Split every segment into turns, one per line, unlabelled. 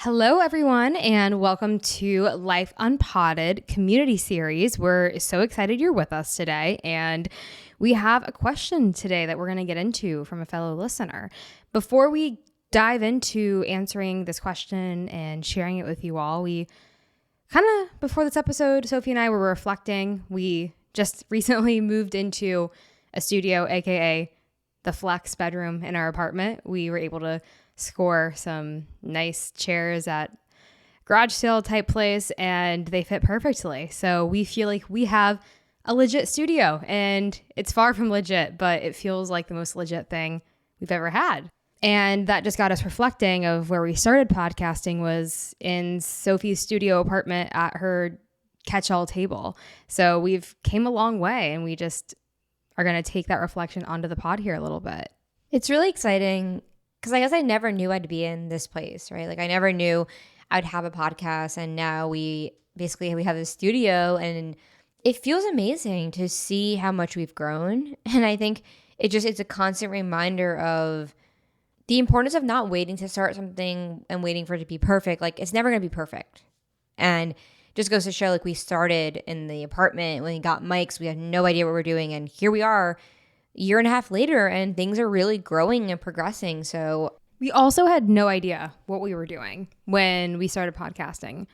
Hello, everyone, and welcome to Life Unpotted community series. We're so excited you're with us today, and we have a question today that we're going to get into from a fellow listener. Before we dive into answering this question and sharing it with you all, we before this episode, Sophie and I were reflecting. We just recently moved into a studio, aka the flex bedroom in our apartment. We were able to score some nice chairs at garage sale type place, and they fit perfectly. So we feel like we have a legit studio, and it's far from legit, but it feels like the most legit thing we've ever had. And that just got us reflecting of where we started podcasting was in Sophie's studio apartment at her catch-all table. So we've came a long way, and we just are going to take that reflection onto the pod here a little bit.
It's really exciting because I guess I never knew I'd be in this place, right? Like I never knew I'd have a podcast, and now we have a studio, and it feels amazing to see how much we've grown. And I think it's a constant reminder of the importance of not waiting to start something and waiting for it to be perfect. Like it's never going to be perfect. And just goes to show, like, we started in the apartment when we got mics, we had no idea what we're doing, and here we are a year and a half later, and things are really growing and progressing. So
we also had no idea what we were doing when we started podcasting.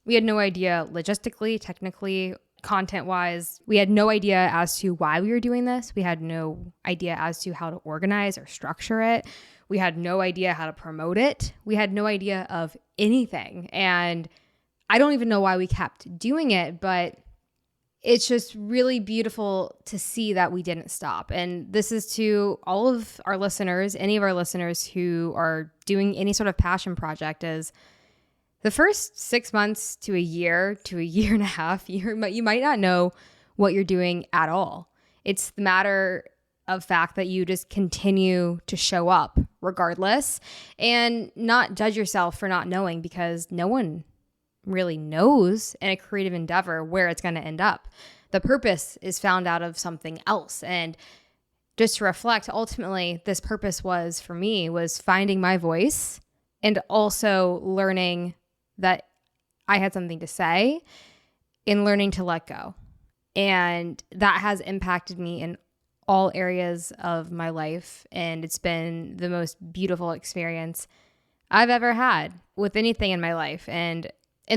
We had no idea logistically, technically, content-wise. We had no idea as to why we were doing this. We had no idea as to how to organize or structure it. We had no idea how to promote it. We had no idea of anything. And I don't even know why we kept doing it, but it's just really beautiful to see that we didn't stop. And this is to all of our listeners, any of our listeners who are doing any sort of passion project, is the first 6 months to a year and a half, you might not know what you're doing at all. It's the matter of fact that you just continue to show up regardless and not judge yourself for not knowing, because no one really knows in a creative endeavor where it's going to end up. The purpose is found out of something else. And just to reflect, ultimately, this purpose was, for me, was finding my voice and also learning that I had something to say and learning to let go. And that has impacted me in all areas of my life. And it's been the most beautiful experience I've ever had with anything in my life. And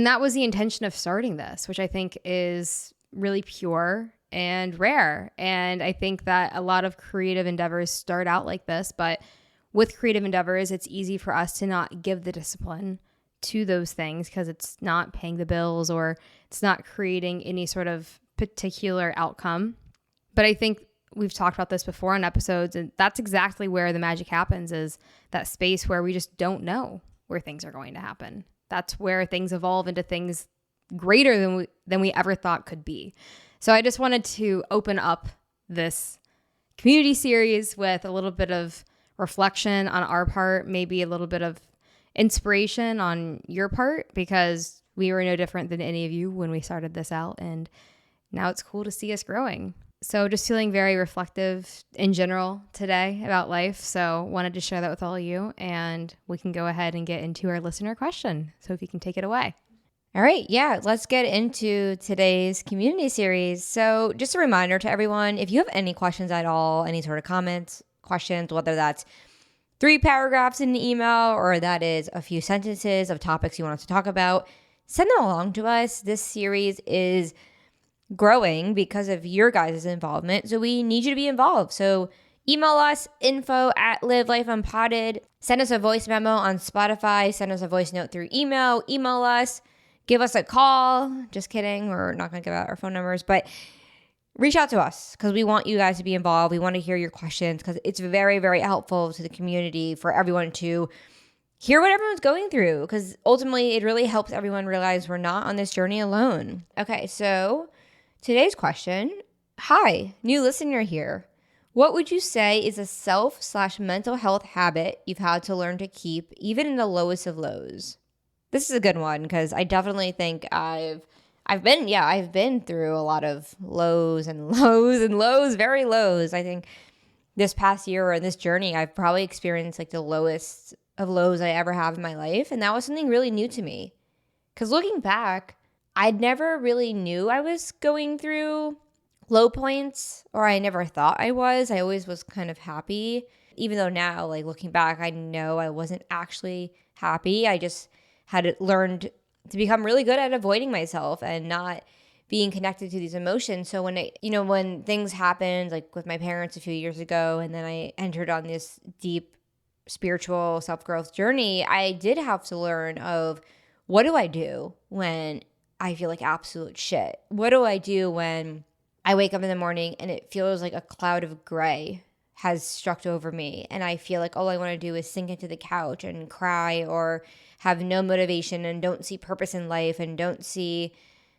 that was the intention of starting this, which I think is really pure and rare. And I think that a lot of creative endeavors start out like this, but with creative endeavors, it's easy for us to not give the discipline to those things because it's not paying the bills or it's not creating any sort of particular outcome. But I think we've talked about this before on episodes, and that's exactly where the magic happens, is that space where we just don't know where things are going to happen. That's where things evolve into things greater than we ever thought could be. So I just wanted to open up this community series with a little bit of reflection on our part, maybe a little bit of inspiration on your part, because we were no different than any of you when we started this out, and now it's cool to see us growing. So just feeling very reflective in general today about life. So wanted to share that with all of you, and we can go ahead and get into our listener question. So if you can take it away.
All right. Yeah, let's get into today's community series. So just a reminder to everyone, if you have any questions at all, any sort of comments, questions, whether that's 3 paragraphs in an email or that is a few sentences of topics you want us to talk about, send them along to us. This series is growing because of your guys' involvement, so we need you to be involved. So email us, info@livelifeunpotted. Send us a voice memo on Spotify. Send us a voice note through email. Email us. Give us a call. Just kidding. We're not going to give out our phone numbers, but reach out to us because we want you guys to be involved. We want to hear your questions because it's very, very helpful to the community for everyone to hear what everyone's going through, because ultimately it really helps everyone realize we're not on this journey alone. Okay, so today's question: hi, new listener here. What would you say is a self/mental health habit you've had to learn to keep even in the lowest of lows? This is a good one because I definitely think I've been through a lot of lows and lows and lows, very lows. I think this past year or in this journey, I've probably experienced like the lowest of lows I ever have in my life. And that was something really new to me. Because looking back, I'd never really knew I was going through low points, or I never thought I was. I always was kind of happy. Even though now, like looking back, I know I wasn't actually happy. I just had learned to become really good at avoiding myself and not being connected to these emotions. So when things happened, like with my parents a few years ago, and then I entered on this deep spiritual self-growth journey, I did have to learn of, what do I do when I feel like absolute shit? What do I do when I wake up in the morning and it feels like a cloud of gray has struck over me, and I feel like all I want to do is sink into the couch and cry, or have no motivation and don't see purpose in life and don't see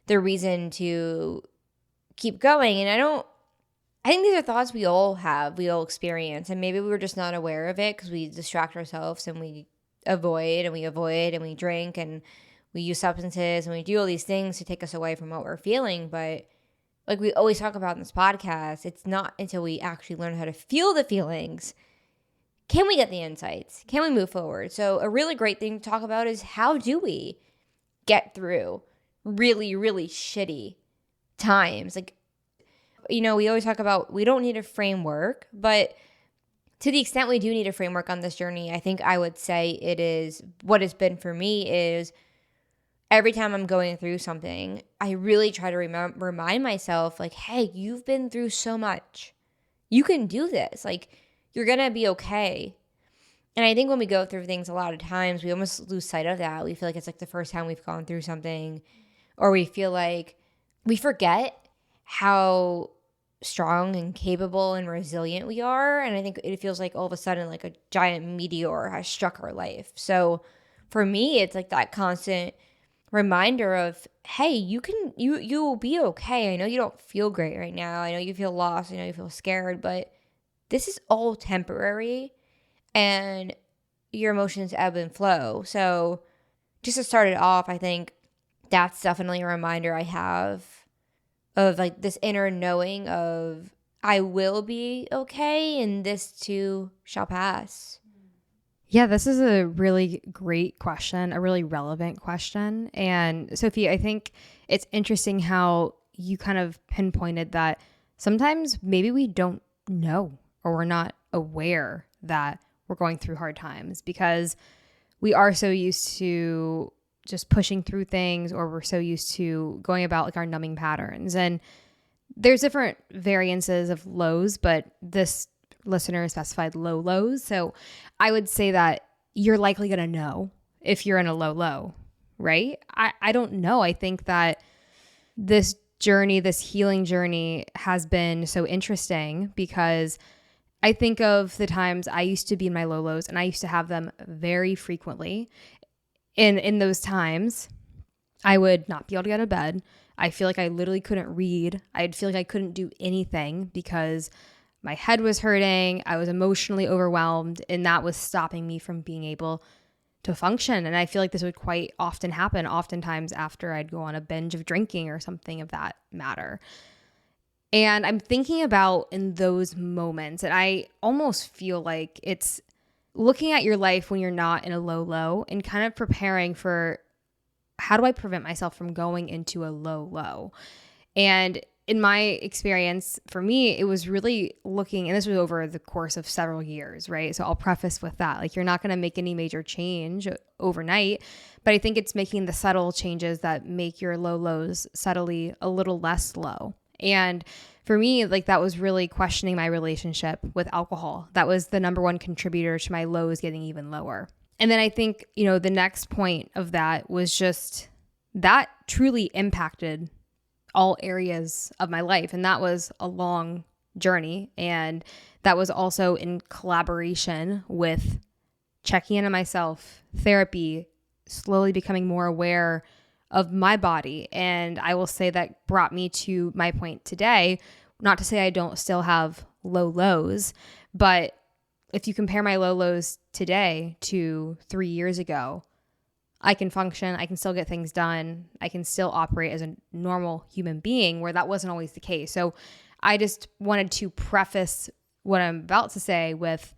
the reason to keep going? And I think these are thoughts we all have, we all experience, and maybe we were just not aware of it because we distract ourselves and we avoid and we drink and we use substances and we do all these things to take us away from what we're feeling. But like we always talk about in this podcast, it's not until we actually learn how to feel the feelings can we get the insights, can we move forward. So a really great thing to talk about is, how do we get through really shitty times? Like, we always talk about we don't need a framework, but to the extent we do need a framework on this journey, I think I would say it is, what it's been for me is, every time I'm going through something, I really try to remind myself, like, hey, you've been through so much. You can do this. Like, you're going to be okay. And I think when we go through things, a lot of times we almost lose sight of that. We feel like it's like the first time we've gone through something, or we feel like we forget how strong and capable and resilient we are. And I think it feels like all of a sudden like a giant meteor has struck our life. So for me, it's like that constant reminder of, hey, you will be okay. I know you don't feel great right now. I know you feel lost. I know you feel scared, but this is all temporary, and your emotions ebb and flow. So just to start it off, I think that's definitely a reminder I have of like this inner knowing of, I will be okay, and this too shall pass.
Yeah, this is a really great question, a really relevant question. And Sophie, I think it's interesting how you kind of pinpointed that sometimes maybe we don't know, or we're not aware that we're going through hard times, because we are so used to just pushing through things, or we're so used to going about like our numbing patterns. And there's different variances of lows, but this listener specified low lows. So I would say that you're likely going to know if you're in a low, right? I don't know. I think that this journey, this healing journey, has been so interesting, because I think of the times I used to be in my lows, and I used to have them very frequently. In those times, I would not be able to get out of bed. I feel like I literally couldn't read. I'd feel like I couldn't do anything because my head was hurting. I was emotionally overwhelmed, and that was stopping me from being able to function. And I feel like this would quite often happen, oftentimes after I'd go on a binge of drinking or something of that matter. And I'm thinking about in those moments, and I almost feel like it's looking at your life when you're not in a low, and kind of preparing for, how do I prevent myself from going into a low? And in my experience, for me, it was really looking, and this was over the course of several years, right? So I'll preface with that. Like, you're not going to make any major change overnight, but I think it's making the subtle changes that make your lows subtly a little less low. And for me, like, that was really questioning my relationship with alcohol. That was the number one contributor to my lows getting even lower. And then I think, the next point of that was just that truly impacted all areas of my life. And that was a long journey. And that was also in collaboration with checking in on myself, therapy, slowly becoming more aware of my body. And I will say that brought me to my point today. Not to say I don't still have lows, but if you compare my lows today to 3 years ago, I can function, I can still get things done, I can still operate as a normal human being, where that wasn't always the case. So I just wanted to preface what I'm about to say with,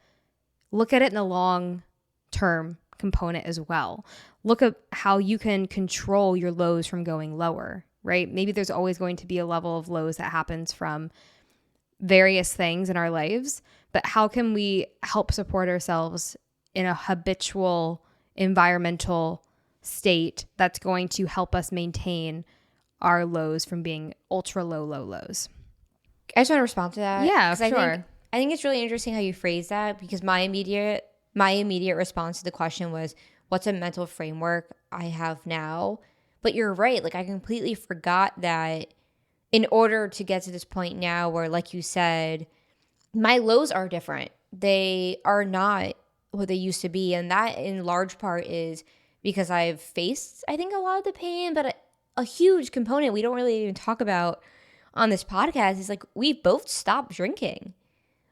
look at it in the long term component as well. Look at how you can control your lows from going lower, right? Maybe there's always going to be a level of lows that happens from various things in our lives, but how can we help support ourselves in a habitual environmental state that's going to help us maintain our lows from being ultra low lows?
I just want to respond to that.
Yeah,
'Cause
sure.
I think it's really interesting how you phrase that, because my immediate response to the question was, what's a mental framework I have now? But you're right. Like, I completely forgot that in order to get to this point now where, like you said, my lows are different. They are not what they used to be. And that in large part is because I've faced, I think, a lot of the pain, but a huge component we don't really even talk about on this podcast is like, we both stopped drinking.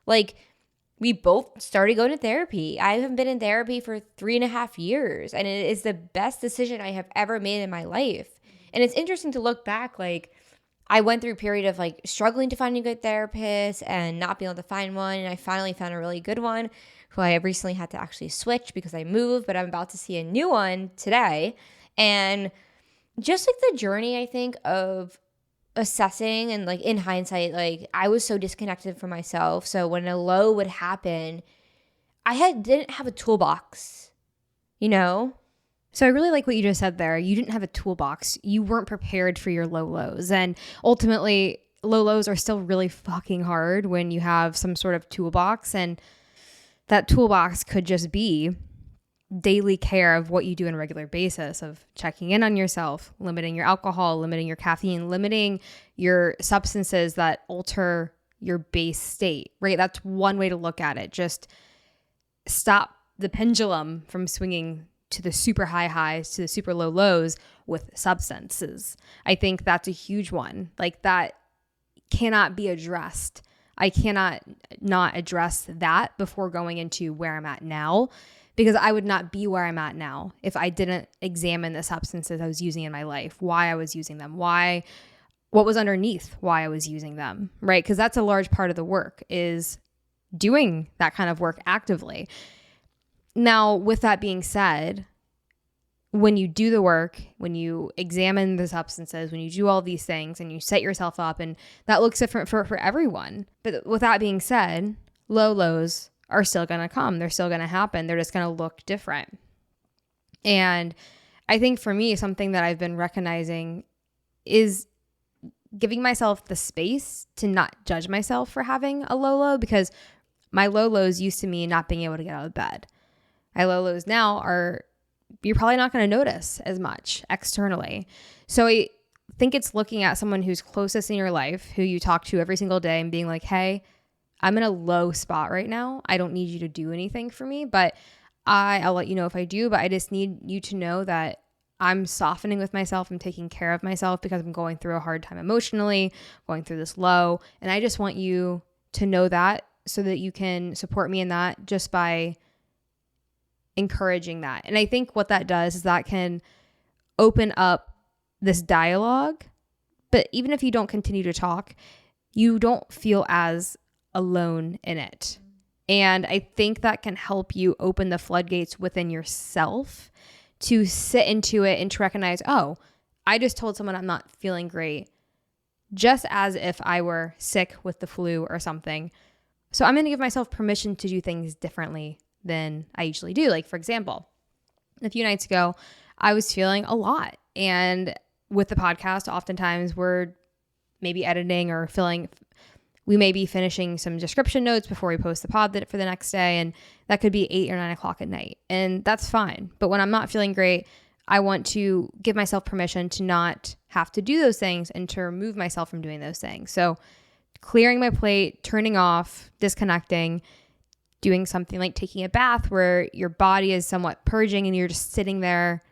Like, we both started going to therapy. I haven't been in therapy for 3.5 years, and it is the best decision I have ever made in my life. And it's interesting to look back. Like, I went through a period of like struggling to find a good therapist and not being able to find one. And I finally found a really good one who I recently had to actually switch because I moved, but I'm about to see a new one today. And just like the journey, I think, of assessing and like in hindsight, like I was so disconnected from myself. So when a low would happen, didn't have a toolbox, you know?
So I really like what you just said there. You didn't have a toolbox. You weren't prepared for your low lows. And ultimately, low lows are still really fucking hard when you have some sort of toolbox. And that toolbox could just be daily care of what you do on a regular basis, of checking in on yourself, limiting your alcohol, limiting your caffeine, limiting your substances that alter your base state, right? That's one way to look at it. Just stop the pendulum from swinging to the super high highs to the super low lows with substances. I think that's a huge one. Like, that cannot be addressed. I cannot not address that before going into where I'm at now, because I would not be where I'm at now if I didn't examine the substances I was using in my life, why I was using them, what was underneath why I was using them, right? Because that's a large part of the work, is doing that kind of work actively. Now, with that being said, when you do the work, when you examine the substances, when you do all these things and you set yourself up, and that looks different for everyone. But with that being said, low lows are still going to come. They're still going to happen. They're just going to look different. And I think for me, something that I've been recognizing is giving myself the space to not judge myself for having a low low, because my low lows used to mean not being able to get out of bed. My low lows now are, you're probably not going to notice as much externally. So I think it's looking at someone who's closest in your life, who you talk to every single day, and being like, hey, I'm in a low spot right now. I don't need you to do anything for me, but I'll let you know if I do, but I just need you to know that I'm softening with myself. I'm taking care of myself because I'm going through a hard time emotionally, going through this low. And I just want you to know that, so that you can support me in that just by encouraging that. And I think what that does is that can open up this dialogue. But even if you don't continue to talk, you don't feel as alone in it. And I think that can help you open the floodgates within yourself to sit into it and to recognize, oh, I just told someone I'm not feeling great, just as if I were sick with the flu or something. So I'm going to give myself permission to do things differently than I usually do. Like, for example, a few nights ago, I was feeling a lot. And with the podcast, oftentimes we're maybe editing or we may be finishing some description notes before we post the pod for the next day. And that could be 8 or 9 o'clock at night. And that's fine. But when I'm not feeling great, I want to give myself permission to not have to do those things and to remove myself from doing those things. So clearing my plate, turning off, disconnecting, doing something like taking a bath where your body is somewhat purging and you're just sitting there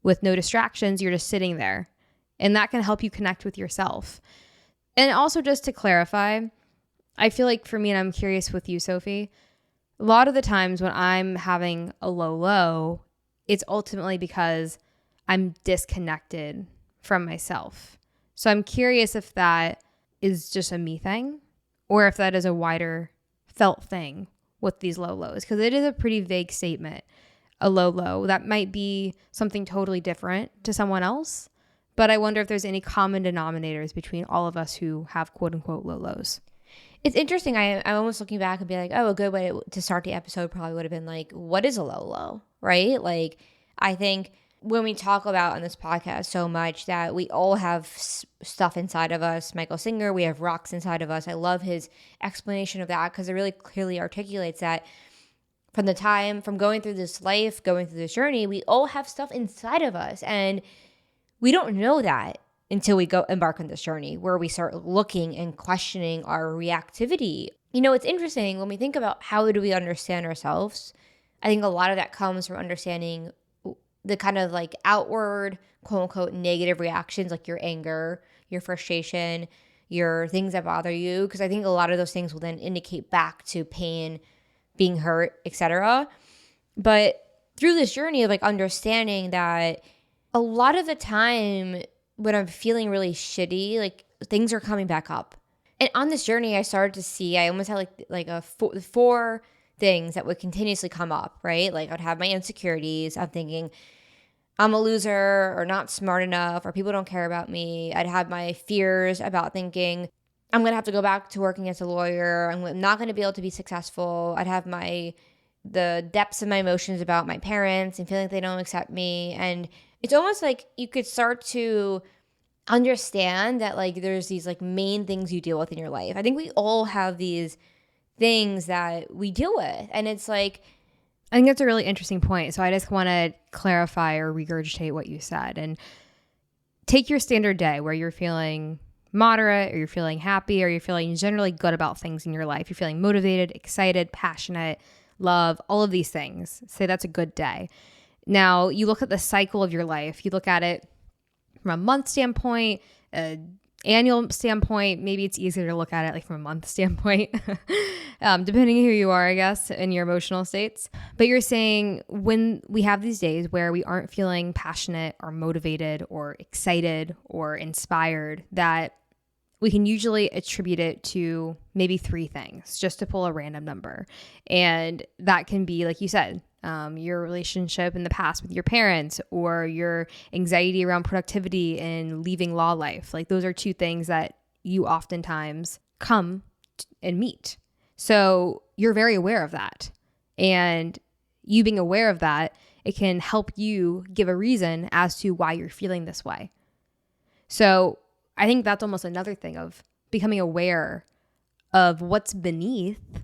with no distractions. You're just sitting there. And that can help you connect with yourself. And also, just to clarify, I feel like for me, and I'm curious with you, Sophie, a lot of the times when I'm having a low, it's ultimately because I'm disconnected from myself. So I'm curious if that is just a me thing, or if that is a wider felt thing with these low lows, because it is a pretty vague statement a low low. That might be something totally different to someone else, but I wonder if there's any common denominators between all of us who have quote unquote low lows.
It's interesting. I'm almost looking back and be like, oh, a good way to start the episode probably would have been like, what is a low low, right? Like, I think when we talk about on this podcast so much that we all have stuff inside of us. Michael Singer, we have rocks inside of us. I love his explanation of that because it really clearly articulates that from going through this life, going through this journey, we all have stuff inside of us. And we don't know that until we go embark on this journey where we start looking and questioning our reactivity. You know, it's interesting when we think about how do we understand ourselves. I think a lot of that comes from understanding the kind of like outward, quote unquote, negative reactions, like your anger, your frustration, your things that bother you. Because I think a lot of those things will then indicate back to pain, being hurt, etc. But through this journey of like understanding that a lot of the time when I'm feeling really shitty, like things are coming back up. And on this journey, I started to see, I almost had like a four things that would continuously come up, right? Like I'd have my insecurities. I'm thinking I'm a loser or not smart enough or people don't care about me. I'd have my fears about thinking I'm going to have to go back to working as a lawyer. I'm not going to be able to be successful. I'd have the depths of my emotions about my parents and feeling like they don't accept me. And it's almost like you could start to understand that like there's these like main things you deal with in your life. I think we all have these things that we deal with. And it's like,
I think that's a really interesting point. So I just want to clarify or regurgitate what you said and take your standard day where you're feeling moderate or you're feeling happy or you're feeling generally good about things in your life. You're feeling motivated, excited, passionate, love, all of these things. Say that's a good day. Now you look at the cycle of your life. You look at it from a month standpoint, annual standpoint. Maybe it's easier to look at it like from a month standpoint, depending on who you are, I guess, in your emotional states. But you're saying when we have these days where we aren't feeling passionate or motivated or excited or inspired, that we can usually attribute it to maybe 3 things, just to pull a random number. And that can be, like you said, your relationship in the past with your parents or your anxiety around productivity and leaving law life. Like those are 2 things that you oftentimes come and meet. So you're very aware of that. And you being aware of that, it can help you give a reason as to why you're feeling this way. So I think that's almost another thing of becoming aware of what's beneath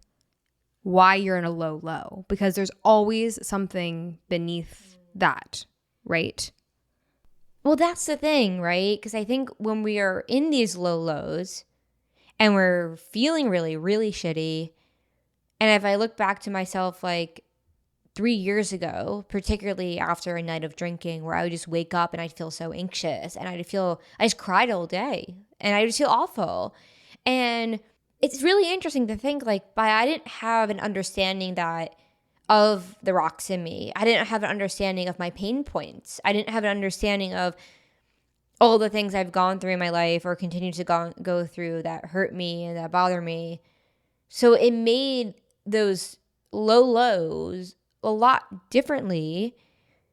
why you're in a low low, because there's always something beneath that, right?
Well, that's the thing, right? Because I think when we are in these low lows and we're feeling really, really shitty, and if I look back to myself like 3 years ago, particularly after a night of drinking where I would just wake up and I'd feel so anxious and I just cried all day and I just feel awful. And it's really interesting to think like I didn't have an understanding of the rocks in me. I didn't have an understanding of my pain points. I didn't have an understanding of all the things I've gone through in my life or continue to go through that hurt me and that bother me. So it made those low lows a lot differently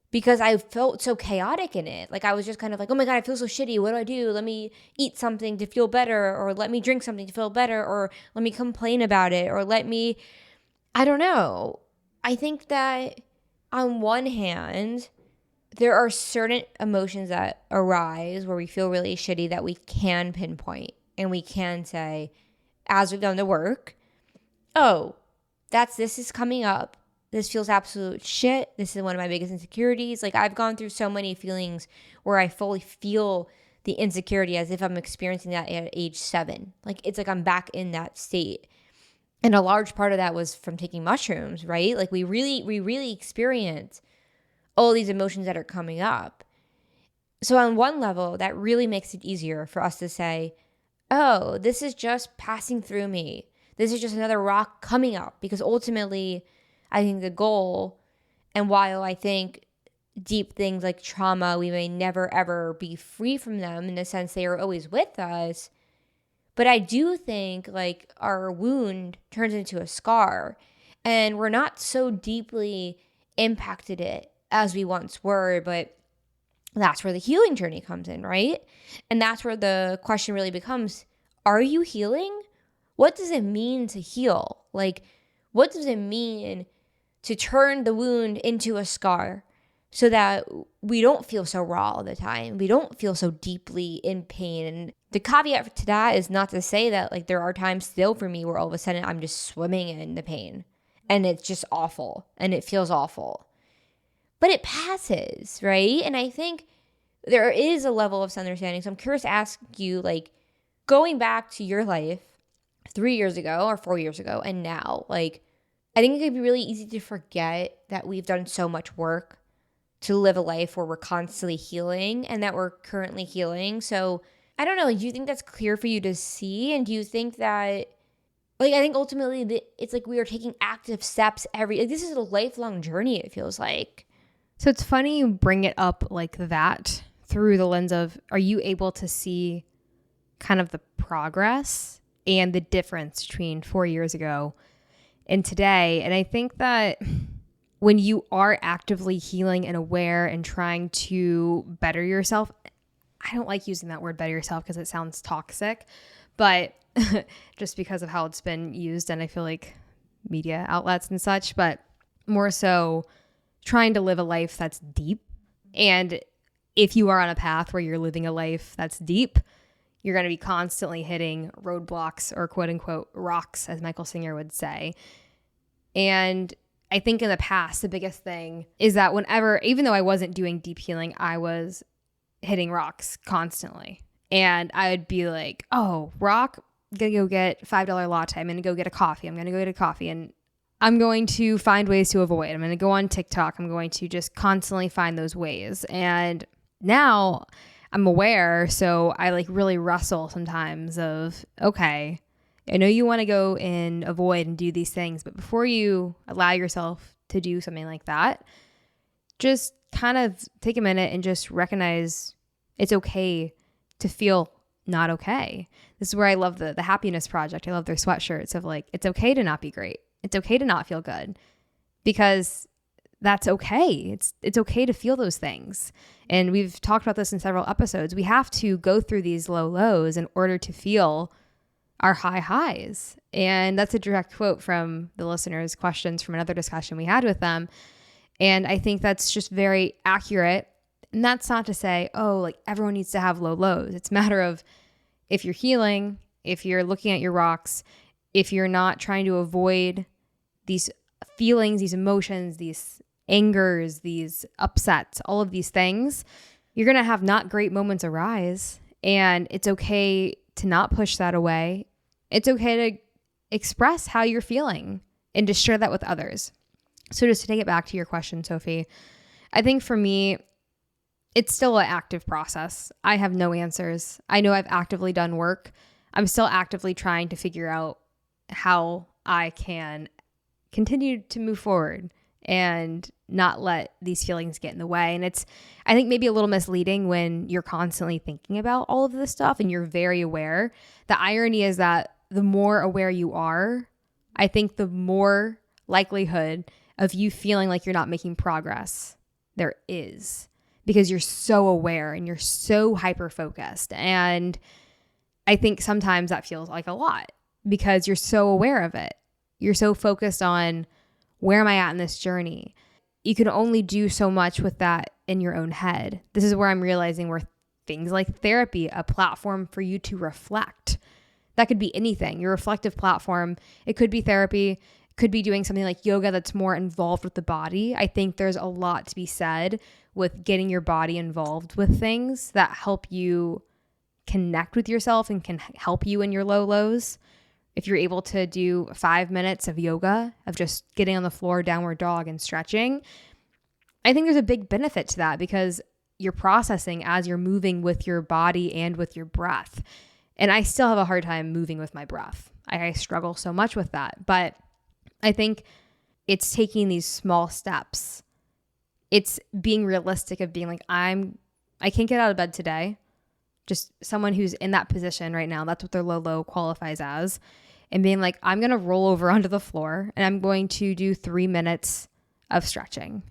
because I felt so chaotic in it. Like I was just kind of like, oh my God, I feel so shitty. What do I do? Let me eat something to feel better, or let me drink something to feel better, or let me complain about it, or I don't know. I think that on one hand, there are certain emotions that arise where we feel really shitty that we can pinpoint and we can say, as we've done the work, oh, this is coming up. This feels absolute shit. This is one of my biggest insecurities. Like I've gone through so many feelings where I fully feel the insecurity as if I'm experiencing that at age 7. Like it's like I'm back in that state. And a large part of that was from taking mushrooms, right? Like we really experience all these emotions that are coming up. So on one level, that really makes it easier for us to say, oh, this is just passing through me. This is just another rock coming up, because ultimately I think the goal, and while I think deep things like trauma, we may never ever be free from them in the sense they are always with us, but I do think like our wound turns into a scar and we're not so deeply impacted it as we once were. But that's where the healing journey comes in, right? And that's where the question really becomes, are you healing? What does it mean to heal? Like, what does it mean to turn the wound into a scar so that we don't feel so raw all the time? We don't feel so deeply in pain. And the caveat to that is not to say that, like, there are times still for me where all of a sudden I'm just swimming in the pain and it's just awful and it feels awful. But it passes, right? And I think there is a level of understanding. So I'm curious to ask you, like, going back to your life 3 years ago or 4 years ago and now, like, I think it could be really easy to forget that we've done so much work to live a life where we're constantly healing and that we're currently healing. So I don't know, do you think that's clear for you to see? And do you think that, like, I think ultimately it's like we are taking active steps like, this is a lifelong journey, it feels like.
So it's funny you bring it up like that through the lens of, are you able to see kind of the progress and the difference between 4 years ago and today? And I think that when you are actively healing and aware and trying to better yourself, I don't like using that word better yourself because it sounds toxic, but just because of how it's been used and I feel like media outlets and such, but more so trying to live a life that's deep. And if you are on a path where you're living a life that's deep, you're going to be constantly hitting roadblocks or quote unquote rocks, as Michael Singer would say. And I think in the past, the biggest thing is that whenever, even though I wasn't doing deep healing, I was hitting rocks constantly. And I would be like, oh, rock, I'm going to go get $5 latte. I'm going to go get a coffee. I'm going to go get a coffee. And I'm going to find ways to avoid. I'm going to go on TikTok. I'm going to just constantly find those ways. And now I'm aware, so I like really wrestle sometimes of, okay, I know you want to go and avoid and do these things, but before you allow yourself to do something like that, just kind of take a minute and just recognize it's okay to feel not okay. This is where I love the Happiness Project. I love their sweatshirts of like, it's okay to not be great. It's okay to not feel good because that's okay. It's okay to feel those things. And we've talked about this in several episodes. We have to go through these low lows in order to feel our high highs. And that's a direct quote from the listeners' questions from another discussion we had with them. And I think that's just very accurate. And that's not to say, oh, like everyone needs to have low lows. It's a matter of if you're healing, if you're looking at your rocks, if you're not trying to avoid these feelings, these emotions, these angers, these upsets, all of these things, you're going to have not great moments arise. And it's okay to not push that away. It's okay to express how you're feeling and to share that with others. So just to take it back to your question, Sophie, I think for me, it's still an active process. I have no answers. I know I've actively done work. I'm still actively trying to figure out how I can continue to move forward and not let these feelings get in the way. And it's, I think, maybe a little misleading when you're constantly thinking about all of this stuff and you're very aware. The irony is that the more aware you are, I think the more likelihood of you feeling like you're not making progress there is, because you're so aware and you're so hyper-focused. And I think sometimes that feels like a lot because you're so aware of it. You're so focused on, where am I at in this journey? You can only do so much with that in your own head. This is where I'm realizing where things like therapy, a platform for you to reflect. That could be anything, your reflective platform. It could be therapy, could be doing something like yoga that's more involved with the body. I think there's a lot to be said with getting your body involved with things that help you connect with yourself and can help you in your low lows. If you're able to do 5 minutes of yoga, of just getting on the floor, downward dog and stretching, I think there's a big benefit to that because you're processing as you're moving with your body and with your breath. And I still have a hard time moving with my breath. I struggle so much with that. But I think it's taking these small steps. It's being realistic of being like, I can't get out of bed today. Just someone who's in that position right now, that's what their low qualifies as. And being like, I'm going to roll over onto the floor and I'm going to do 3 minutes of stretching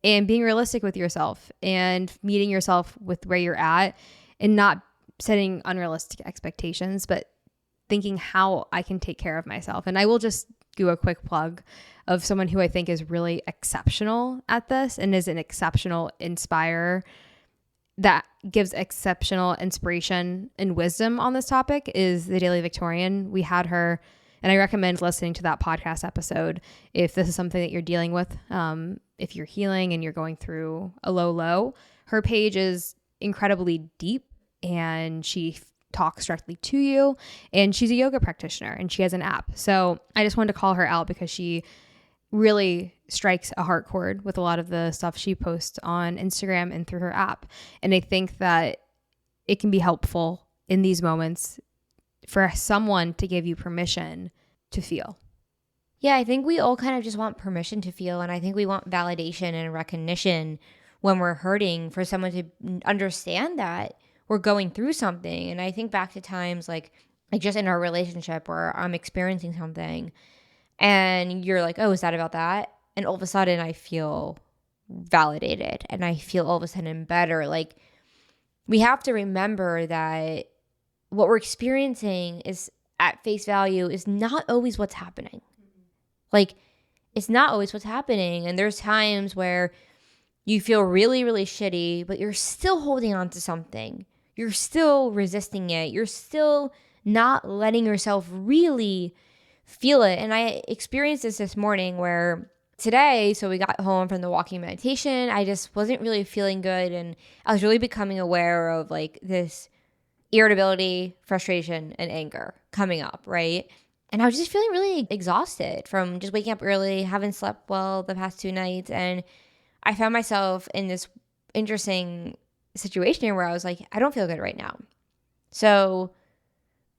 and being realistic with yourself and meeting yourself with where you're at and not setting unrealistic expectations, but thinking how I can take care of myself. And I will just do a quick plug of someone who I think is really exceptional at this and is an exceptional inspirer that gives exceptional inspiration and wisdom on this topic is the Daily Victorian. We had her, and I recommend listening to that podcast episode if this is something that you're dealing with. If you're healing and you're going through a low, her page is incredibly deep and she talks directly to you, and she's a yoga practitioner and she has an app. So I just wanted to call her out because she really strikes a heart chord with a lot of the stuff she posts on Instagram and through her app. And I think that it can be helpful in these moments for someone to give you permission to feel.
Yeah, I think we all kind of just want permission to feel. And I think we want validation and recognition when we're hurting for someone to understand that we're going through something. And I think back to times like just in our relationship where I'm experiencing something and you're like, oh, is that about that? And all of a sudden I feel validated and I feel all of a sudden better. Like, we have to remember that what we're experiencing is at face value is not always what's happening. Like, it's not always what's happening. And there's times where you feel really, really shitty, but you're still holding on to something. You're still resisting it. You're still not letting yourself really feel it. And I experienced this morning where today, so we got home from the walking meditation, I just wasn't really feeling good. And I was really becoming aware of like this irritability, frustration, and anger coming up, right? And I was just feeling really exhausted from just waking up early, haven't slept well the past 2 nights. And I found myself in this interesting situation where I was like, I don't feel good right now. So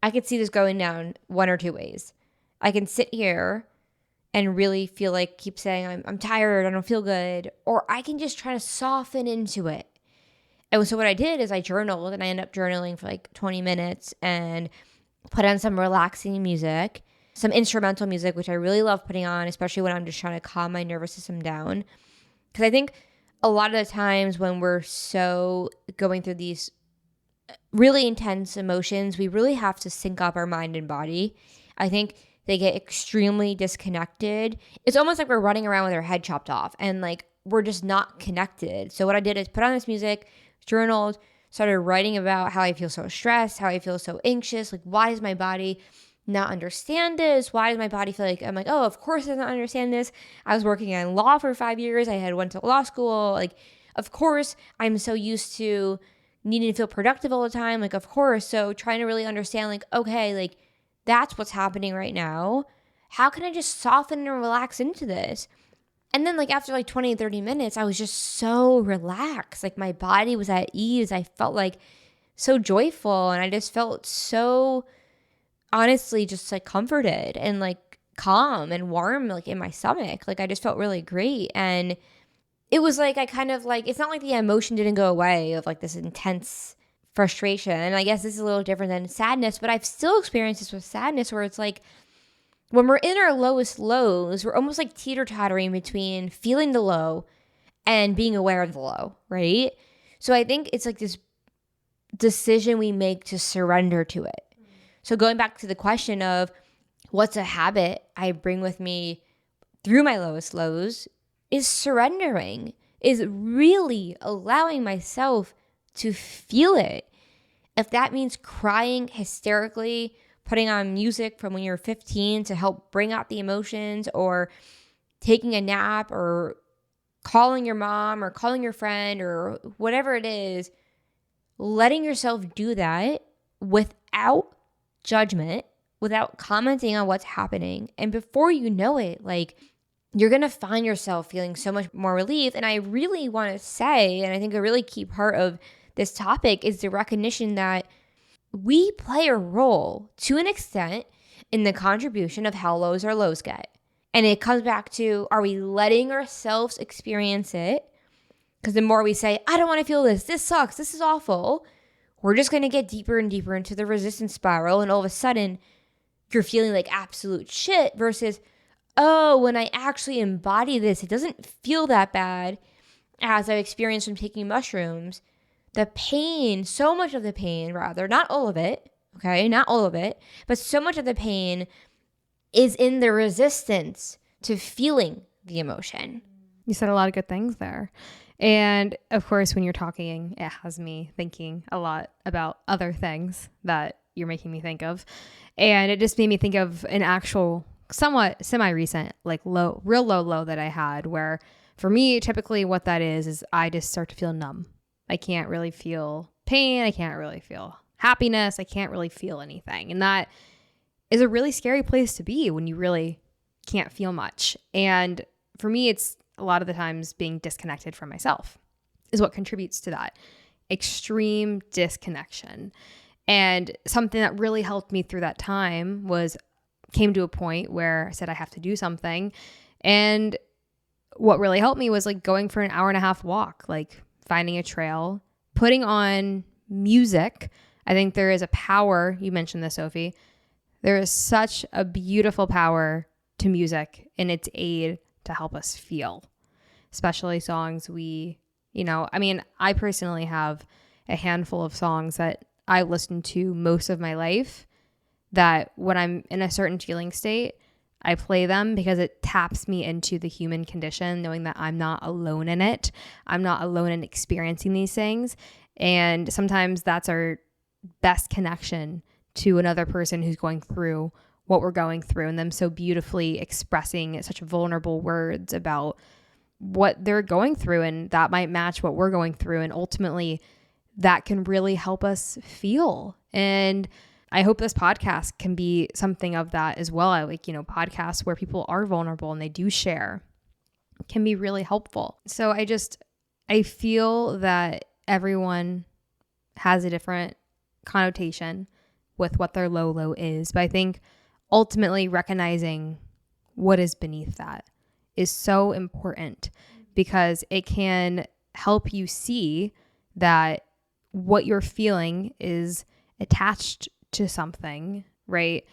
I could see this going down one or two ways. I can sit here and really feel like keep saying I'm tired, I don't feel good, or I can just try to soften into it. And so what I did is I journaled, and I ended up journaling for like 20 minutes and put on some relaxing music, some instrumental music, which I really love putting on, especially when I'm just trying to calm my nervous system down. Because I think a lot of the times when we're so going through these really intense emotions, we really have to sync up our mind and body. I think they get extremely disconnected. It's almost like we're running around with our head chopped off and like we're just not connected. So what I did is put on this music, journaled, started writing about how I feel so stressed, how I feel so anxious. Like, why does my body not understand this? Why does my body feel like, I'm like, oh, of course it doesn't understand this. I was working in law for 5 years. I had went to law school. Like, of course I'm so used to needing to feel productive all the time. Like, of course. So trying to really understand like, okay, like that's what's happening right now. How can I just soften and relax into this? And then like after like 20, 30 minutes, I was just so relaxed. Like my body was at ease. I felt like so joyful. And I just felt so honestly just like comforted and like calm and warm like in my stomach. Like I just felt really great. And it was like I kind of like, it's not like the emotion didn't go away of like this intense frustration. And I guess this is a little different than sadness, but I've still experienced this with sadness where it's like when we're in our lowest lows, we're almost like teeter-tottering between feeling the low and being aware of the low, right? So I think it's like this decision we make to surrender to it. So going back to the question of what's a habit I bring with me through my lowest lows is surrendering, is really allowing myself to feel it. If that means crying hysterically, putting on music from when you're 15 to help bring out the emotions, or taking a nap, or calling your mom or calling your friend or whatever it is, letting yourself do that without judgment, without commenting on what's happening. And before you know it, like you're going to find yourself feeling so much more relief. And I really want to say, and I think a really key part of this topic is the recognition that we play a role to an extent in the contribution of how lows our lows get. And it comes back to, are we letting ourselves experience it? Because the more we say, I don't want to feel this sucks, this is awful, we're just going to get deeper and deeper into the resistance spiral. And all of a sudden, you're feeling like absolute shit versus, oh, when I actually embody this, it doesn't feel that bad as I've experienced from taking mushrooms. The pain, so much of the pain, rather, not all of it, okay, not all of it, but so much of the pain is in the resistance to feeling the emotion.
You said a lot of good things there. And of course, when you're talking, it has me thinking a lot about other things that you're making me think of. And it just made me think of an actual, somewhat semi-recent, like real low that I had, where for me, typically what that is I just start to feel numb. I can't really feel pain. I can't really feel happiness. I can't really feel anything. And that is a really scary place to be when you really can't feel much. And for me, it's a lot of the times being disconnected from myself is what contributes to that extreme disconnection. And something that really helped me through that time came to a point where I said I have to do something. And what really helped me was like going for an 1.5 hour walk, like finding a trail, putting on music. I think there is a power, you mentioned this, Sophie. There is such a beautiful power to music in its aid to help us feel, especially songs I personally have a handful of songs that I listen to most of my life that when I'm in a certain feeling state, I play them because it taps me into the human condition, knowing that I'm not alone in it. I'm not alone in experiencing these things. And sometimes that's our best connection to another person who's going through what we're going through, and them so beautifully expressing such vulnerable words about what they're going through, and that might match what we're going through, and ultimately that can really help us feel. And I hope this podcast can be something of that as well. Podcasts where people are vulnerable and they do share can be really helpful. So I feel that everyone has a different connotation with what their low is, but I think ultimately recognizing what is beneath that is so important, because it can help you see that what you're feeling is attached to something, right?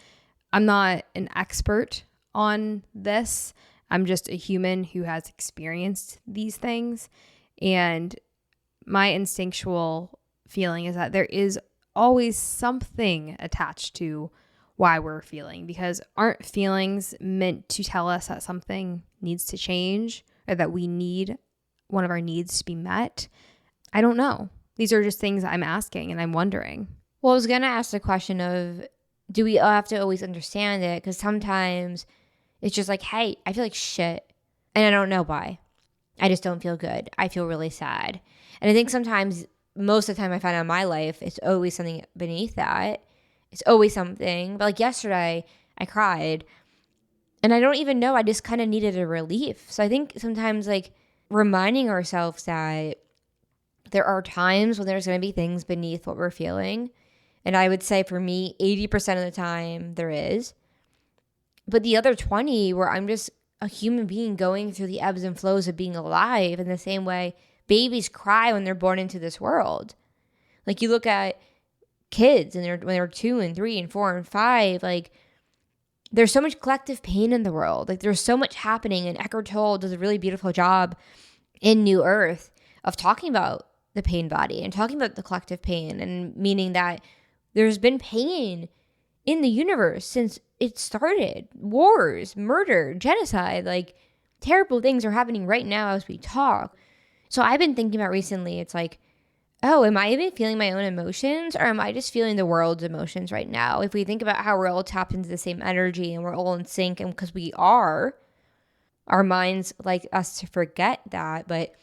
I'm not an expert on this. I'm just a human who has experienced these things. And my instinctual feeling is that there is always something attached to why we're feeling, because aren't feelings meant to tell us that something needs to change or that we need one of our needs to be met? I don't know. These are just things I'm asking and I'm wondering.
Well, I was going to ask the question of, do we have to always understand it? Because sometimes it's just like, hey, I feel like shit and I don't know why. I just don't feel good. I feel really sad. And I think sometimes, most of the time I find out in my life, it's always something beneath that. It's always something. But like yesterday, I cried and I don't even know. I just kind of needed a relief. So I think sometimes like reminding ourselves that there are times when there's going to be things beneath what we're feeling. And I would say for me, 80% of the time there is. But the other 20 where I'm just a human being going through the ebbs and flows of being alive, in the same way babies cry when they're born into this world. Like you look at kids and when they're 2 and 3 and 4 and 5, like there's so much collective pain in the world. Like there's so much happening, and Eckhart Tolle does a really beautiful job in New Earth of talking about the pain body and talking about the collective pain, and meaning that there's been pain in the universe since it started. Wars, murder, genocide, like terrible things are happening right now as we talk. So I've been thinking about recently, it's like, oh, am I even feeling my own emotions, or am I just feeling the world's emotions right now? If we think about how we're all tapped into the same energy and we're all in sync, and because we are, our minds like us to forget that, but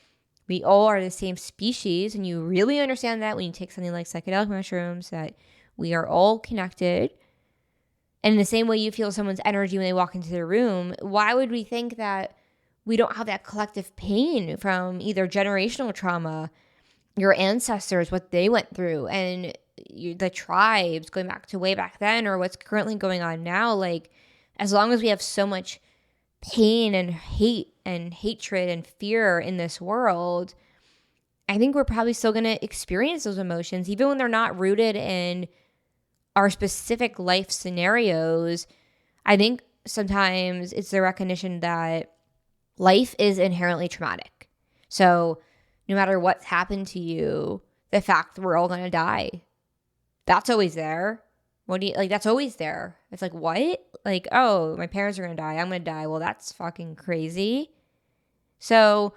we all are the same species, and you really understand that when you take something like psychedelic mushrooms, that we are all connected. And in the same way you feel someone's energy when they walk into the room, why would we think that we don't have that collective pain from either generational trauma, your ancestors, what they went through, and the tribes going back to way back then, or what's currently going on now? Like, as long as we have so much pain and hate and hatred and fear in this world, I think we're probably still going to experience those emotions, even when they're not rooted in our specific life scenarios. I think sometimes it's the recognition that life is inherently traumatic. So no matter what's happened to you, the fact that we're all going to die, that's always there. What do you like? That's always there. It's like, what? Like, oh, my parents are going to die. I'm going to die. Well, that's fucking crazy. So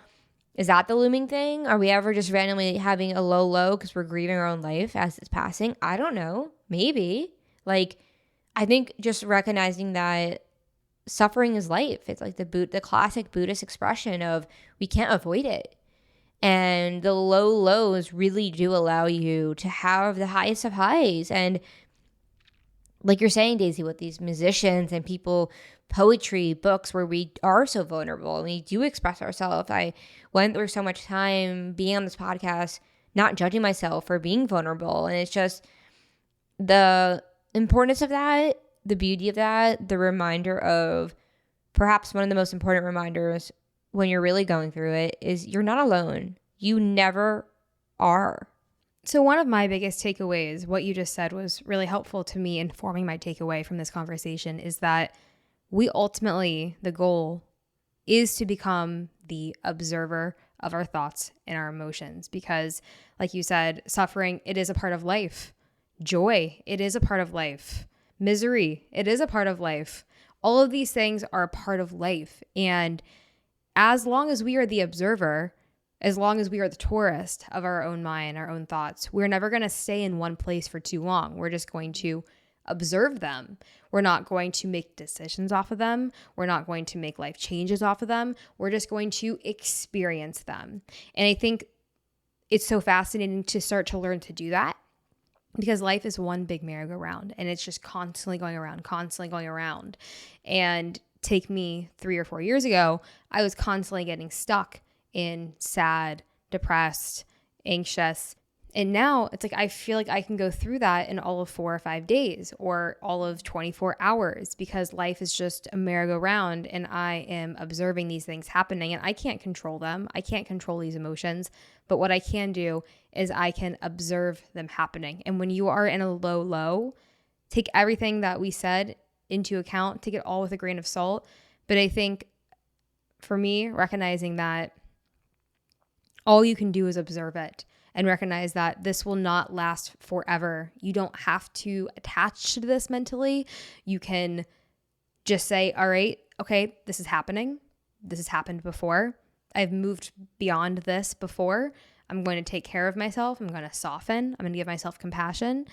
is that the looming thing? Are we ever just randomly having a low because we're grieving our own life as it's passing? I don't know. Maybe. Like, I think just recognizing that suffering is life. It's like the classic Buddhist expression of we can't avoid it. And the low lows really do allow you to have the highest of highs. And like you're saying, Daisy, with these musicians and people, poetry, books, where we are so vulnerable and we do express ourselves. I went through so much time being on this podcast, not judging myself for being vulnerable. And it's just the importance of that, the beauty of that, the reminder of perhaps one of the most important reminders when you're really going through it is you're not alone. You never are.
So one of my biggest takeaways, what you just said was really helpful to me in forming my takeaway from this conversation, is that we ultimately, the goal is to become the observer of our thoughts and our emotions. Because like you said, suffering, it is a part of life. Joy, it is a part of life. Misery, it is a part of life. All of these things are a part of life. And as long as we are the observer, as long as we are the tourist of our own mind, our own thoughts, we're never going to stay in one place for too long. We're just going to observe them. We're not going to make decisions off of them. We're not going to make life changes off of them. We're just going to experience them. And I think it's so fascinating to start to learn to do that, because life is one big merry-go-round and it's just constantly going around, constantly going around. And take me 3 or 4 years ago, I was constantly getting stuck in sad, depressed, anxious. And now it's like I feel like I can go through that in all of 4 or 5 days or all of 24 hours, because life is just a merry-go-round and I am observing these things happening and I can't control them. I can't control these emotions. But what I can do is I can observe them happening. And when you are in a low, take everything that we said into account, take it all with a grain of salt. But I think for me, recognizing that all you can do is observe it and recognize that this will not last forever. You don't have to attach to this mentally. You can just say, all right, okay, this is happening. This has happened before. I've moved beyond this before. I'm going to take care of myself. I'm going to soften. I'm going to give myself compassion.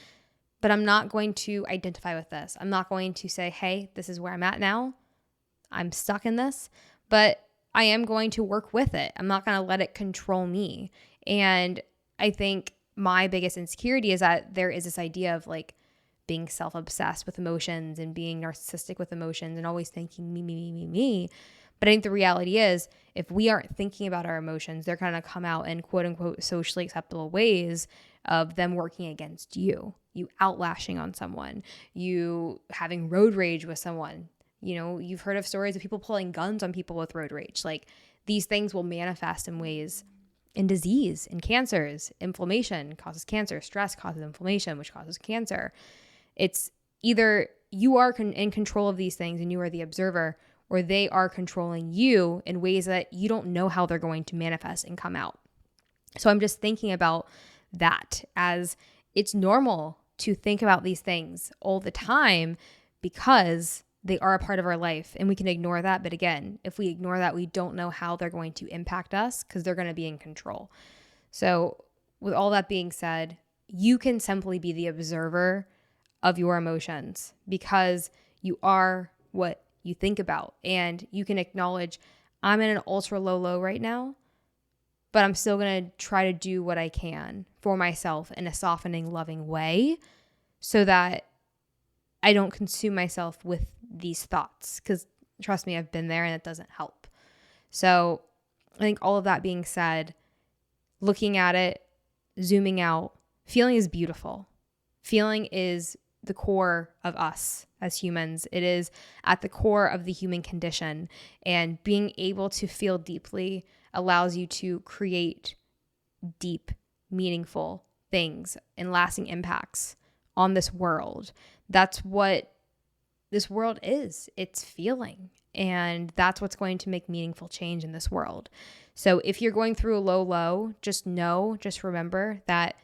But I'm not going to identify with this. I'm not going to say, hey, this is where I'm at now. I'm stuck in this. But I am going to work with it. I'm not going to let it control me. And I think my biggest insecurity is that there is this idea of like being self-obsessed with emotions and being narcissistic with emotions and always thinking me. But I think the reality is, if we aren't thinking about our emotions, they're going to come out in quote unquote socially acceptable ways of them working against you, you outlashing on someone, you having road rage with someone. You know, you've heard of stories of people pulling guns on people with road rage. Like, these things will manifest in ways in disease, in cancers. Inflammation causes cancer. Stress causes inflammation, which causes cancer. It's either you are in control of these things and you are the observer, or they are controlling you in ways that you don't know how they're going to manifest and come out. So I'm just thinking about that, as it's normal to think about these things all the time because they are a part of our life and we can ignore that. But again, if we ignore that, we don't know how they're going to impact us because they're going to be in control. So with all that being said, you can simply be the observer of your emotions because you are what you think about. And you can acknowledge, I'm in an ultra low right now, but I'm still going to try to do what I can for myself in a softening, loving way so that I don't consume myself with these thoughts, because trust me, I've been there and it doesn't help. So I think all of that being said, looking at it, zooming out, feeling is beautiful. Feeling is the core of us as humans. It is at the core of the human condition, and being able to feel deeply allows you to create deep, meaningful things and lasting impacts on this world. That's what this world is. It's feeling. And that's what's going to make meaningful change in this world. So if you're going through a low, just remember that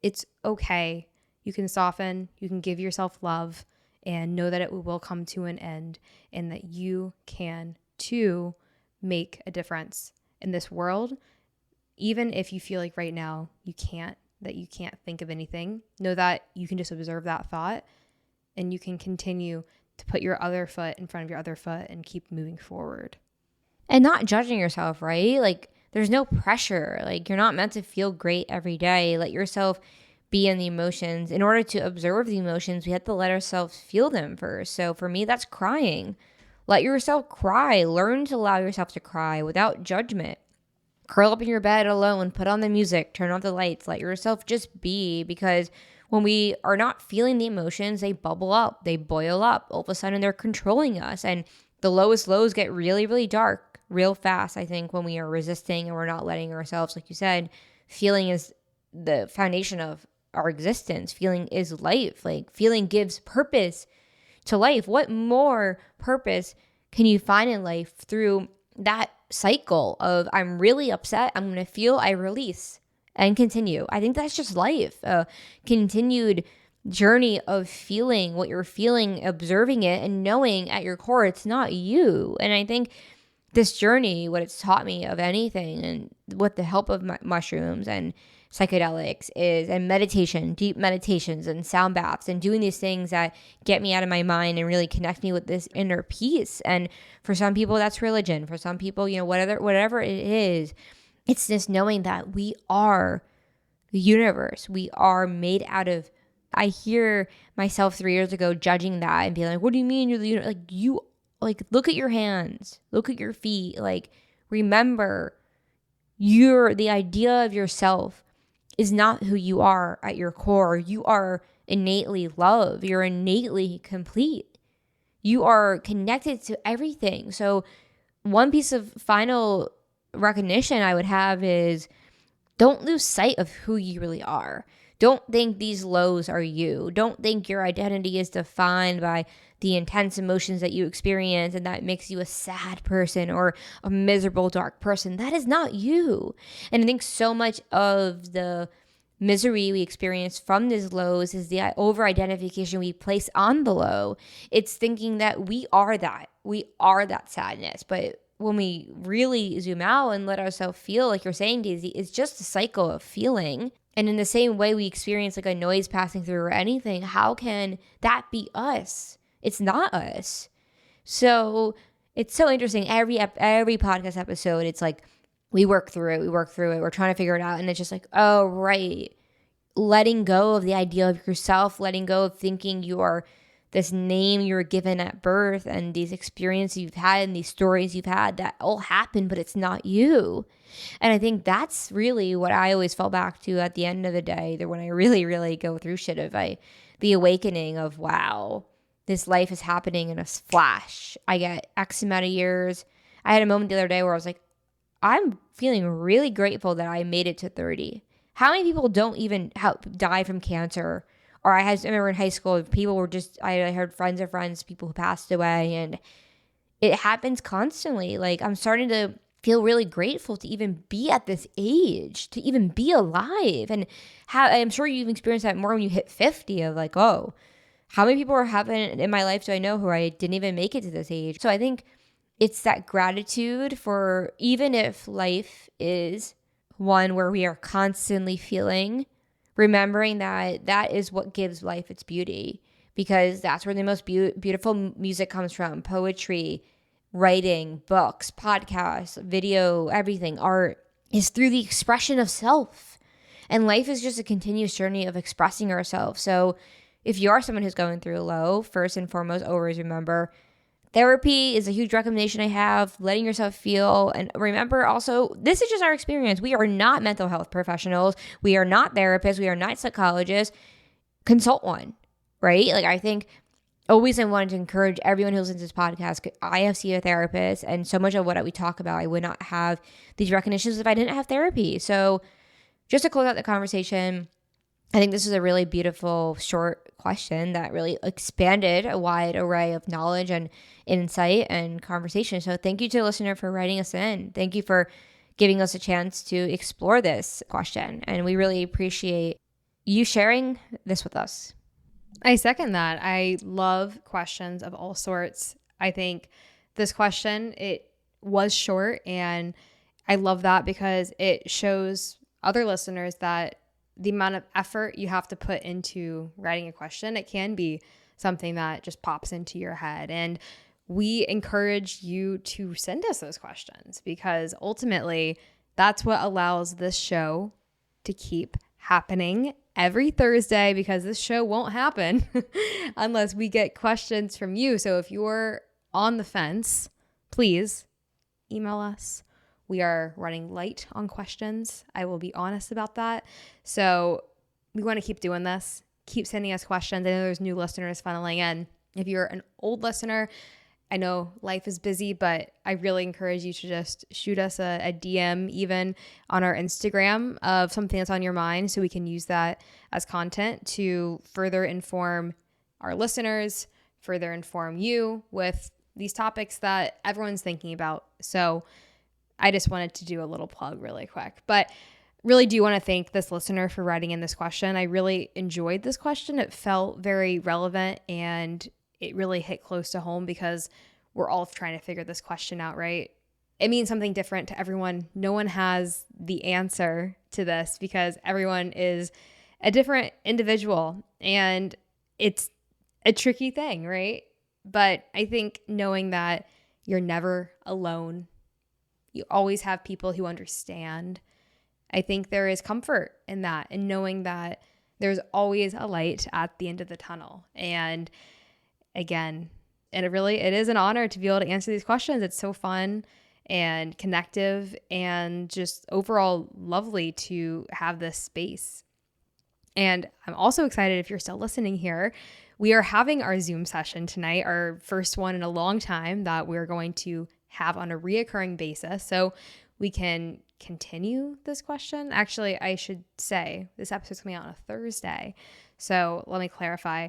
it's okay. You can soften, you can give yourself love, and know that it will come to an end, and that you can too make a difference in this world. Even if you feel like right now you can't think of anything, know that you can just observe that thought, and you can continue to put your other foot in front of your other foot and keep moving forward.
And not judging yourself, right? Like, there's no pressure. Like, you're not meant to feel great every day. Let yourself be in the emotions. In order to observe the emotions, we have to let ourselves feel them first. So for me, that's crying. Let yourself cry. Learn to allow yourself to cry without judgment. Curl up in your bed alone, put on the music, turn off the lights, let yourself just be, because when we are not feeling the emotions, they bubble up, they boil up. All of a sudden, they're controlling us. And the lowest lows get really, really dark real fast, I think, when we are resisting and we're not letting ourselves, like you said, feeling is the foundation of our existence. Feeling is life. Like, feeling gives purpose to life. What more purpose can you find in life through that cycle of I'm really upset, I'm going to feel, I release and continue? I think that's just life. A continued journey of feeling what you're feeling, observing it, and knowing at your core it's not you. And I think this journey, what it's taught me of anything, and with the help of mushrooms and psychedelics is, and meditation, deep meditations and sound baths, and doing these things that get me out of my mind and really connect me with this inner peace. And for some people, that's religion. For some people, whatever it is, it's this knowing that we are the universe. We are made out of. I hear myself 3 years ago judging that and being like, "What do you mean you're the universe?" Like, you, like, look at your hands, look at your feet. Like, remember, the idea of yourself is not who you are at your core. You are innately love. You're innately complete. You are connected to everything. So one piece of final recognition I would have is, don't lose sight of who you really are. Don't think these lows are you. Don't think your identity is defined by the intense emotions that you experience and that makes you a sad person or a miserable, dark person. That is not you. And I think so much of the misery we experience from these lows is the over-identification we place on the low. It's thinking that we are that. We are that sadness. But when we really zoom out and let ourselves feel, like you're saying, Daisy, it's just a cycle of feeling. And in the same way we experience like a noise passing through or anything, how can that be us? It's not us. So it's so interesting. Every podcast episode, it's like we work through it. We're trying to figure it out. And it's just like, oh, right. Letting go of the idea of yourself, letting go of thinking you are this name you were given at birth and these experiences you've had and these stories you've had that all happened, but it's not you. And I think that's really what I always fall back to at the end of the day, that when I really, really go through shit, the awakening of, wow, this life is happening in a flash. I get X amount of years. I had a moment the other day where I was like, I'm feeling really grateful that I made it to 30. How many people don't even die from cancer? Or I remember in high school, people were just, I heard friends of friends, people who passed away, and it happens constantly. Like, I'm starting to feel really grateful to even be at this age, to even be alive. And I'm sure you've experienced that more when you hit 50 of like, oh, how many people are having in my life do I know who I didn't even make it to this age? So I think it's that gratitude for, even if life is one where we are constantly feeling, remembering that that is what gives life its beauty, because that's where the most beautiful music comes from. Poetry, writing, books, podcasts, video, everything, art, is through the expression of self. And life is just a continuous journey of expressing ourselves. So if you are someone who's going through a low, first and foremost, always remember, therapy is a huge recommendation I have, letting yourself feel. And remember also, this is just our experience. We are not mental health professionals. We are not therapists. We are not psychologists. Consult one, right? Like, I think always I wanted to encourage everyone who listens to this podcast. I have seen a therapist, and so much of what we talk about, I would not have these recognitions if I didn't have therapy. So just to close out the conversation, I think this is a really beautiful short question that really expanded a wide array of knowledge and insight and conversation. So thank you to the listener for writing us in. Thank you for giving us a chance to explore this question. And we really appreciate you sharing this with us.
I second that. I love questions of all sorts. I think this question, it was short, and I love that because it shows other listeners that the amount of effort you have to put into writing a question, it can be something that just pops into your head. And we encourage you to send us those questions because ultimately that's what allows this show to keep happening every Thursday, because this show won't happen unless we get questions from you. So if you're on the fence, please email us. We are running light on questions. I will be honest about that. So we want to keep doing this. Keep sending us questions. I know there's new listeners funneling in. If you're an old listener, I know life is busy, but I really encourage you to just shoot us a DM even on our Instagram of something that's on your mind so we can use that as content to further inform our listeners, further inform you with these topics that everyone's thinking about. So I just wanted to do a little plug really quick, but really do want to thank this listener for writing in this question. I really enjoyed this question. It felt very relevant and it really hit close to home because we're all trying to figure this question out, right? It means something different to everyone. No one has the answer to this because everyone is a different individual and it's a tricky thing, right? But I think knowing that you're never alone, you always have people who understand. I think there is comfort in that and knowing that there's always a light at the end of the tunnel. And again, and it is an honor to be able to answer these questions. It's so fun and connective and just overall lovely to have this space. And I'm also excited if you're still listening here. We are having our Zoom session tonight, our first one in a long time that we're going to have on a reoccurring basis. So we can continue this question. Actually, I should say this episode's coming out on a Thursday. So let me clarify.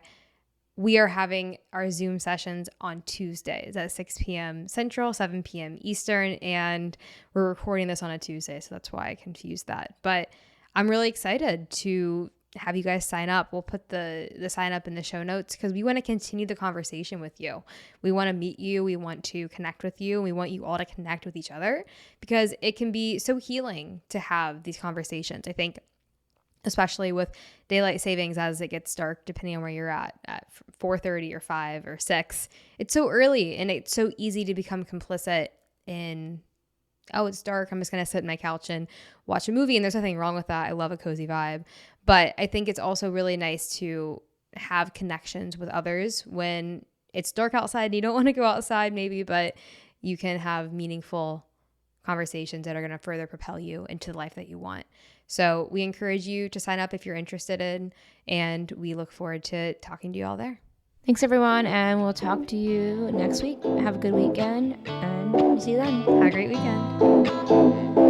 We are having our Zoom sessions on Tuesdays at 6 p.m. Central, 7 p.m. Eastern, and we're recording this on a Tuesday, so that's why I confused that. But I'm really excited to have you guys sign up. We'll put the sign up in the show notes because we want to continue the conversation with you. We want to meet you. We want to connect with you. We want you all to connect with each other because it can be so healing to have these conversations. I think especially with daylight savings as it gets dark, depending on where you're at 4:30 or 5 or 6. It's so early and it's so easy to become complicit in, oh, it's dark, I'm just going to sit on my couch and watch a movie. And there's nothing wrong with that. I love a cozy vibe. But I think it's also really nice to have connections with others when it's dark outside and you don't want to go outside maybe, but you can have meaningful conversations that are going to further propel you into the life that you want. So we encourage you to sign up if you're interested in, and we look forward to talking to you all there.
Thanks, everyone, and we'll talk to you next week. Have a good weekend, and see you then.
Have a great weekend.